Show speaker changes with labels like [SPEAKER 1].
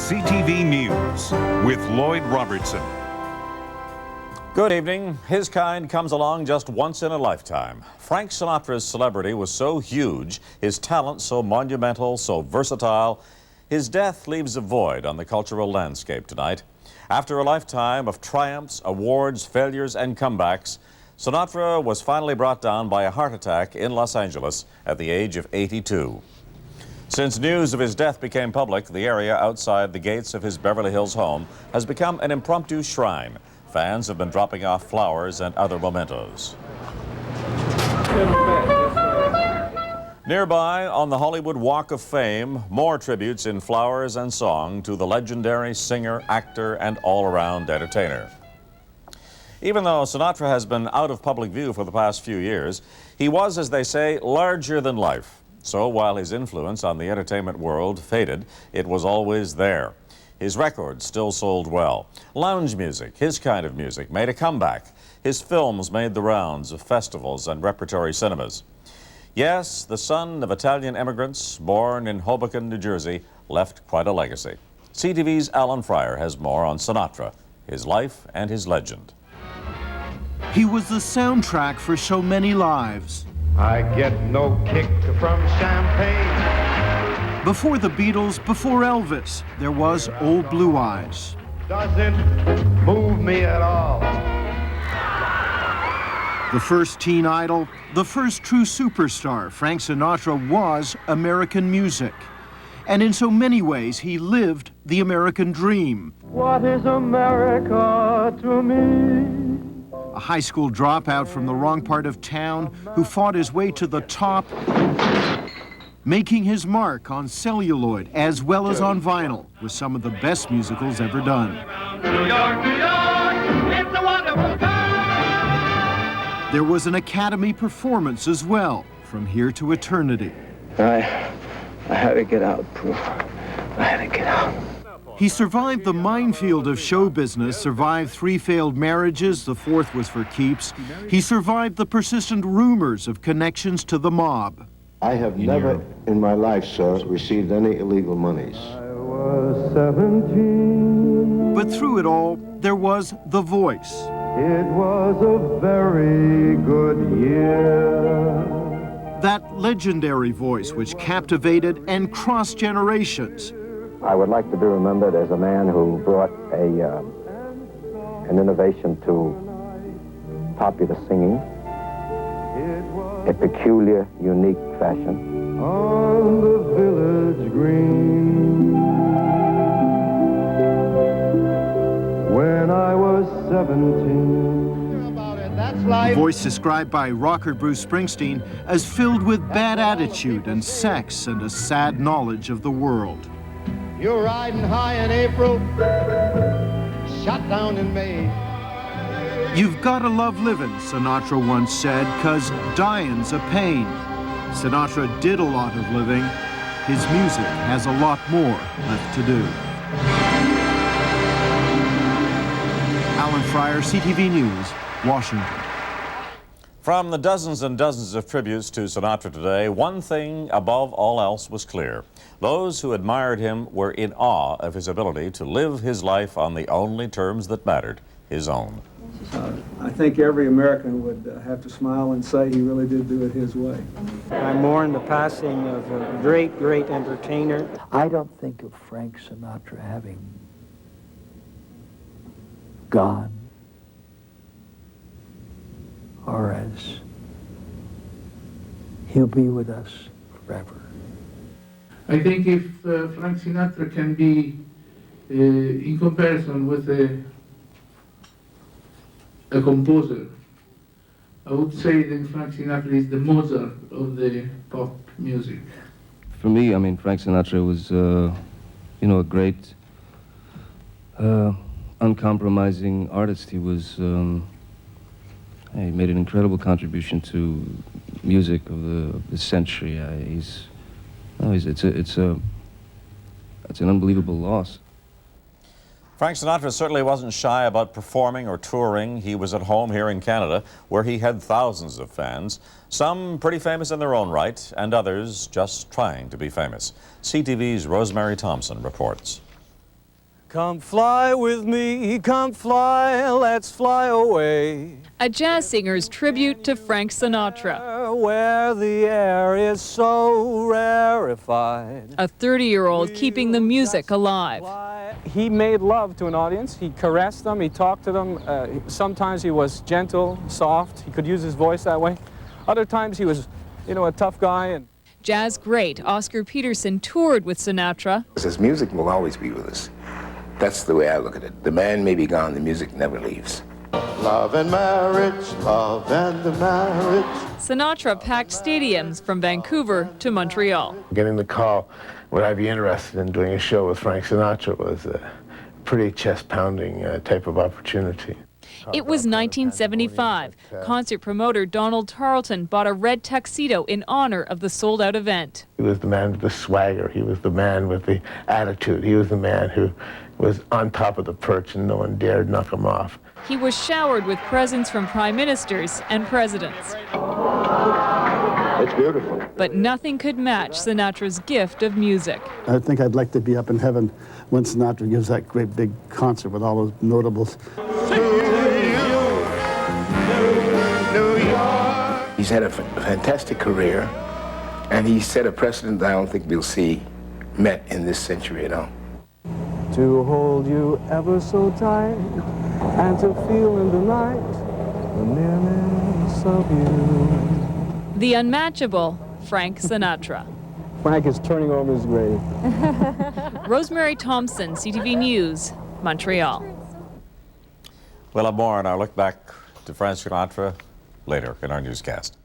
[SPEAKER 1] CTV News with Lloyd Robertson.
[SPEAKER 2] Good evening. His kind comes along just once in a lifetime. Frank Sinatra's celebrity was so huge, his talent so monumental, so versatile. His death leaves a void on the cultural landscape tonight. After a lifetime of triumphs, awards, failures, and comebacks, Sinatra was finally brought down by a heart attack in Los Angeles at the age of 82. Since news of his death became public, the area outside the gates of his Beverly Hills home has become an impromptu shrine. Fans have been dropping off flowers and other mementos. Nearby, on the Hollywood Walk of Fame, more tributes in flowers and song to the legendary singer, actor, and all-around entertainer. Even though Sinatra has been out of public view for the past few years, he was, as they say, larger than life. So while his influence on the entertainment world faded, it was always there. His records still sold well. Lounge music, his kind of music, made a comeback. His films made the rounds of festivals and repertory cinemas. Yes, the son of Italian immigrants, born in Hoboken, New Jersey, left quite a legacy. CTV's Alan Fryer has more on Sinatra, his life and his legend.
[SPEAKER 3] He was the soundtrack for so many lives.
[SPEAKER 4] I get no kick from champagne.
[SPEAKER 3] Before the Beatles, before Elvis, there was Old Blue Eyes.
[SPEAKER 4] Doesn't move me at all.
[SPEAKER 3] The first teen idol, the first true superstar, Frank Sinatra was American music. And in so many ways, he lived the American dream.
[SPEAKER 4] What is America to me?
[SPEAKER 3] A high school dropout from the wrong part of town who fought his way to the top, making his mark on celluloid as well as on vinyl with some of the best musicals ever done.
[SPEAKER 4] New York, New York, it's a wonderful town.
[SPEAKER 3] There was an Academy performance as well, From Here to Eternity.
[SPEAKER 5] I had to get out, Prue. I had to get out.
[SPEAKER 3] He survived the minefield of show business, survived 3 failed marriages, the 4th was for keeps. He survived the persistent rumors of connections to the mob.
[SPEAKER 6] I have never in my life, sir, received any illegal monies.
[SPEAKER 4] I was 17.
[SPEAKER 3] But through it all, there was the voice.
[SPEAKER 4] It was a very good year.
[SPEAKER 3] That legendary voice which captivated and crossed generations.
[SPEAKER 5] I would like to be remembered as a man who brought an innovation to popular singing, a peculiar, unique fashion.
[SPEAKER 4] On the village green, when I was 17.
[SPEAKER 3] The voice described by rocker Bruce Springsteen as filled with bad attitude and sex and a sad knowledge of the world.
[SPEAKER 4] You're riding high in April, shot down in May.
[SPEAKER 3] You've gotta love living, Sinatra once said, 'cause dying's a pain. Sinatra did a lot of living. His music has a lot more left to do. Alan Fryer, CTV News, Washington.
[SPEAKER 2] From the dozens and dozens of tributes to Sinatra today, one thing above all else was clear. Those who admired him were in awe of his ability to live his life on the only terms that mattered, his own.
[SPEAKER 7] I think every American would have to smile and say he really did do it his way.
[SPEAKER 8] I mourn the passing of a great, great entertainer.
[SPEAKER 9] I don't think of Frank Sinatra having gone, or as he'll be with us forever.
[SPEAKER 10] I think if Frank Sinatra can be, in comparison with a composer, I would say that Frank Sinatra is the Mozart of the pop music.
[SPEAKER 11] For me, I mean, Frank Sinatra was, a great, uncompromising artist. He was, he made an incredible contribution to music of the century. It's an unbelievable loss.
[SPEAKER 2] Frank Sinatra certainly wasn't shy about performing or touring. He was at home here in Canada, where he had thousands of fans, some pretty famous in their own right, and others just trying to be famous. CTV's Rosemary Thompson reports.
[SPEAKER 12] Come fly with me, come fly, let's fly away.
[SPEAKER 13] A jazz singer's tribute to Frank Sinatra.
[SPEAKER 12] Where the air is so rarefied.
[SPEAKER 13] A 30-year-old keeping the music alive.
[SPEAKER 14] He made love to an audience. He caressed them, he talked to them. Sometimes he was gentle, soft. He could use his voice that way. Other times he was, a tough guy. And
[SPEAKER 13] jazz great Oscar Peterson toured with Sinatra.
[SPEAKER 15] His music will always be with us. That's the way I look at it. The man may be gone, the music never leaves.
[SPEAKER 4] Love and marriage, love and the marriage.
[SPEAKER 13] Sinatra packed stadiums from Vancouver to Montreal.
[SPEAKER 5] Getting the call, would I be interested in doing a show with Frank Sinatra, was a pretty chest-pounding type of opportunity.
[SPEAKER 13] It was 1975. Concert promoter Donald Tarlton bought a red tuxedo in honor of the sold-out event.
[SPEAKER 5] He was the man with the swagger. He was the man with the attitude. He was the man who was on top of the perch and no one dared knock him off.
[SPEAKER 13] He was showered with presents from prime ministers and presidents.
[SPEAKER 6] It's beautiful.
[SPEAKER 13] But nothing could match Sinatra's gift of music.
[SPEAKER 16] I think I'd like to be up in heaven when Sinatra gives that great big concert with all those notables.
[SPEAKER 15] He's had a fantastic career, and he set a precedent that I don't think we'll see met in this century at all.
[SPEAKER 12] To hold you ever so tight, and to feel in the night the nearness of you.
[SPEAKER 13] The unmatchable Frank Sinatra.
[SPEAKER 12] Frank is turning over his grave.
[SPEAKER 13] Rosemary Thompson, CTV News, Montreal.
[SPEAKER 2] We'll have more on our look back to Frank Sinatra later in our newscast.